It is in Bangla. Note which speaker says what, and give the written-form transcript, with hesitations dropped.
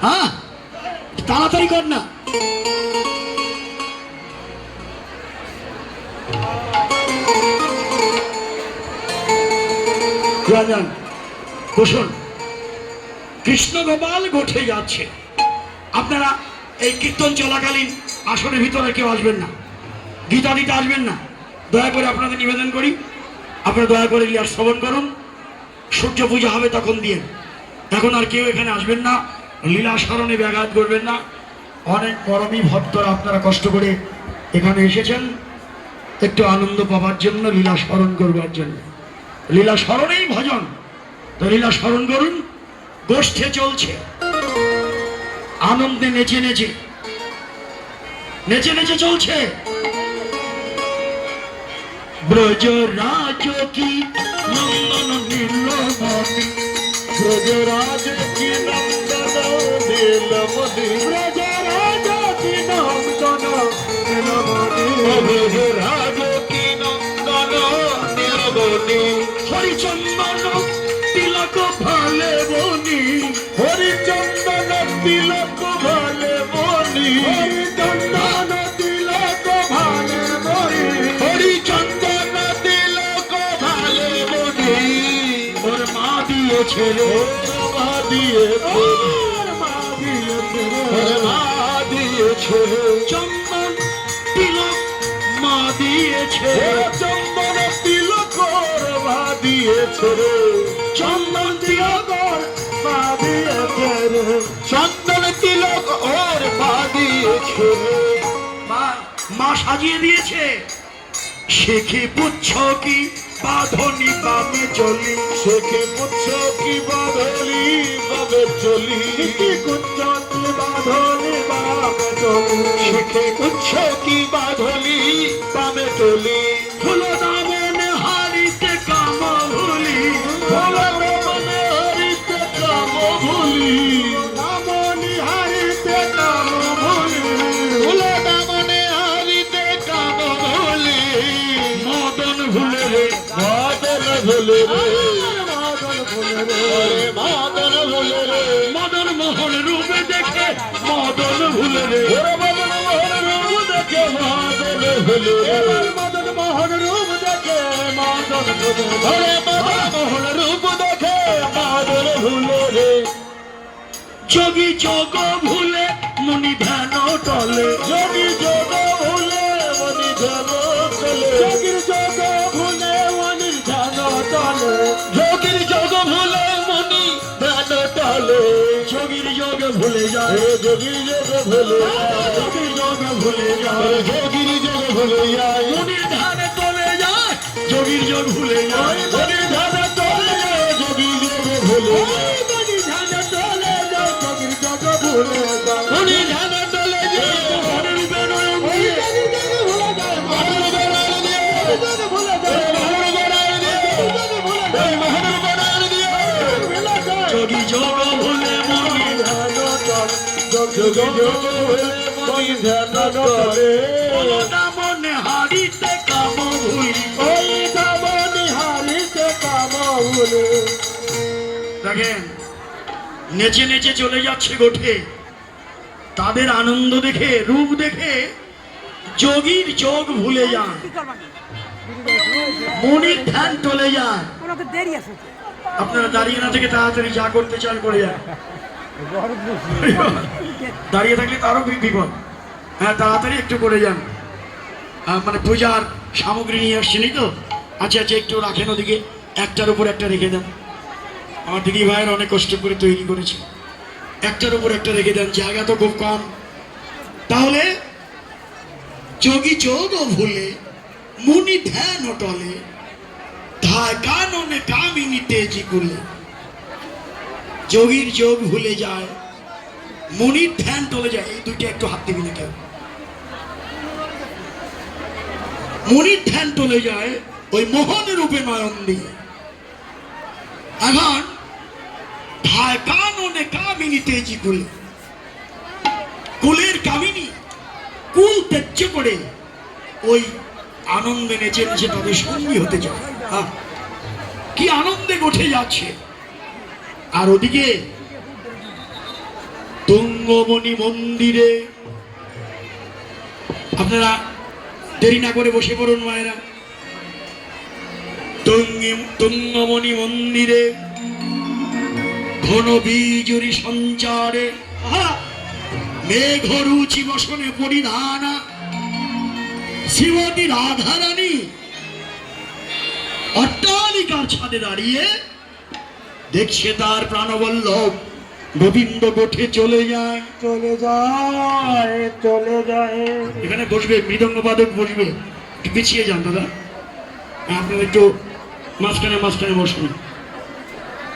Speaker 1: হ্যাঁ তাড়াতাড়ি কর না। বসুন। কৃষ্ণ গোপাল গোঠে যাচ্ছে। আপনারা এই কীর্তন চলাকালীন আসনের ভিতরে কেউ আসবেন না, গীতা দিতে আসবেন না, দয়া করে আপনাদের নিবেদন করি। আপনারা দয়া করে লীলা শ্রবণ করুন। সূর্য পূজা হবে তখন দিয়ে, এখন আর কেউ এখানে আসবেন না, লীলা স্মরণে ব্যাঘাত করবেন না। অনেক মরমী ভক্তরা আপনারা কষ্ট করে এখানে এসেছেন একটু আনন্দ পাওয়ার জন্য, লীলা স্মরণ করবার জন্য। লীলা স্মরণেই ভজন, তো লীলা স্মরণ করুন। গোষ্ঠে চলছে, আনন্দে নেচে নেচে নেচে নেচে চলছে। ব্রজ রাজ কি নন্দন নীলমণি,
Speaker 2: ব্রজ রাজ কি নন্দন নীলমণি,
Speaker 1: ব্রজ রাজ কি নন্দন নীলমণি,
Speaker 2: ব্রজ রাজ কি নন্দন নীলমণি,
Speaker 1: হরিচন্দন তিলক ভালে বনি,
Speaker 2: হরিচন্দন তিলক ভালে বনি,
Speaker 1: হরিচন্দন তিলক ভালে বনি,
Speaker 2: হরিচন্দন তিলক ভালে বনি,
Speaker 1: ওর মা দিয়েছে রে,
Speaker 2: ওর মা দিয়েছে,
Speaker 1: ওর মা দিয়েছে
Speaker 2: ওর
Speaker 1: রে,
Speaker 2: মা দিয়েছে,
Speaker 1: চন্দন তিলক মা দিয়েছে,
Speaker 2: চন্দন তিলক ওর মা দিয়েছে রে,
Speaker 1: চন্দন তিলক ওর মা দিয়েছে রে,
Speaker 2: চন্দন তিলক ওর মা দিয়েছে রে,
Speaker 1: মা সাজিয়ে দিয়েছে। শেখে পুচ্ছ কি বাঁধনি বামে চলি,
Speaker 2: শেখে পুচ্ছ কি বাঁধলি বাবে চলি,
Speaker 1: কুঞ্জ কি বাঁধনি বামে চলি,
Speaker 2: শেখে পুচ্ছ কি বাঁধলি বামে চলি,
Speaker 1: ফুল দামনে হারিতে কাম ভুলি,
Speaker 2: ফুল দামনে হারিতে কাম ভুলি,
Speaker 1: দামনি হারিতে কাম ভুলি,
Speaker 2: ফুল দামনে হারিতে কাম ভুলি,
Speaker 1: মদন ভুলে রে,
Speaker 2: মদন ভুলে রে,
Speaker 1: মদন ভুলে রে,
Speaker 2: মদন ভুলে রে,
Speaker 1: মদন মোহন রূপে দেখে মদন ভুলে রে,
Speaker 2: ওরে মদন মোহন রূপ দেখে মদন ভুলে রে,
Speaker 1: মদন মোহন রূপ দেখে মদন ভুলে রে,
Speaker 2: ওরে মদন মোহন রূপ দেখে মদন ভুলে রে,
Speaker 1: যোগী যোগ ভুলে মুনি ধ্যান টলে,
Speaker 2: যোগী যোগ ভুলে মনি ধ্যান চলে,
Speaker 1: যোগীর যোগ ভুলে মুনির ধ্যান টলে,
Speaker 2: যোগীর যোগ ভুলে মনি ধ্যান টলে,
Speaker 1: যোগীর যোগ ভুলে যায়,
Speaker 2: যোগীর যোগ ভুলে
Speaker 1: যোগীর যোগ ভুলে যায়,
Speaker 2: যোগীর যোগ ভুলে যায়,
Speaker 1: মুনির ধ্যান টলে যায়, যোগীর যোগ ভুলে যায়,
Speaker 2: মনির ধ্যান টলে যায়, যোগীর যোগ ভুলে যায়,
Speaker 1: মুনির ধ্যান টলে যায়, যোগীর যোগ ভুলে যায়,
Speaker 2: মনি ধ্যান টলে যায়,
Speaker 1: মোহনের রূপে নয়ন দিয়ে,
Speaker 2: মনের বেড়ার দিয়ে,
Speaker 1: ভুলে যায়,
Speaker 2: মনের বেড়ার দিয়ে, এই মনের বেড়ার দিয়ে,
Speaker 1: যোগী যোগ ভুলে মুনির ধ্যান টলে,
Speaker 2: যোগ যোগ ভুলে মনি ধ্যান টলে,
Speaker 1: বলো দামনে হারিতে কাম ভুলি,
Speaker 2: ওই দামনি হারিতে কাম ভুলে।
Speaker 1: দেখেন নেচে নেচে চলে যাচ্ছে গোঠে। তাদের আনন্দ দেখে, রূপ দেখে যোগীর যোগ ভুলে যান, মনির ধ্যান টলে যায়। আপনারা দাঁড়িয়ে না থেকে তাড়াতাড়ি যা করতে চান করে যান। দাঁড়িয়ে থাকলে তারও বিপদ। হ্যাঁ তাড়াতাড়ি একটু করে যান। মানে পূজার সামগ্রী নিয়ে আসছেনি তো। আচ্ছা আচ্ছা একটু রাখেন ওদিকে, একটার উপর একটা রেখে দেন। আমার দিদি ভাইয়ের অনেক কষ্ট করে তৈরি করেছে, একটার উপর একটা রেখে দেন, জায়গা তো খুব কম। তাহলে যোগী যোগ ভুলে মুনি ধ্যান টলে, ধায় কাননে কামিনী তেজি কুলে। যোগীর যোগ ভুলে যায়, মুনির ধ্যান টলে যায়। এই দুইটা একটু হাত দিবি না কেউ। মুনির ধ্যান টলে যায় ওই মোহন রূপে নয়ন দিয়ে। এখন ধায় কাননে কামিনী তেজি কুলে, কুলের কামিনী কুল ত্যায্য করে ওই আনন্দে নেচে নেচে তাদের সঙ্গী হতে যায়। কি আনন্দে গোঠে যাচ্ছে। আর ওদিকে তুঙ্গমণি মন্দিরে, আপনারা দেরি না করে বসে পড়ুন মায়েরা। তুঙ্গমণি মন্দিরে ঘন বীজুরি সঞ্চারে মেঘরুচি বসনে পরিধানা শ্রীমতী রাধারানী অট্টালিকার ছাদে দাঁড়িয়ে দেখছে তার প্রাণবল্লভ গোবিন্দ গোঠে চলে যায়।
Speaker 2: চলে যায়, চলে যায়।
Speaker 1: এখানে বসবে, মৃদঙ্গ বাদক বসবে, একটু পিছিয়ে যান দাদা, আপনারা একটু মাঝখানে মাঝখানে বসুন।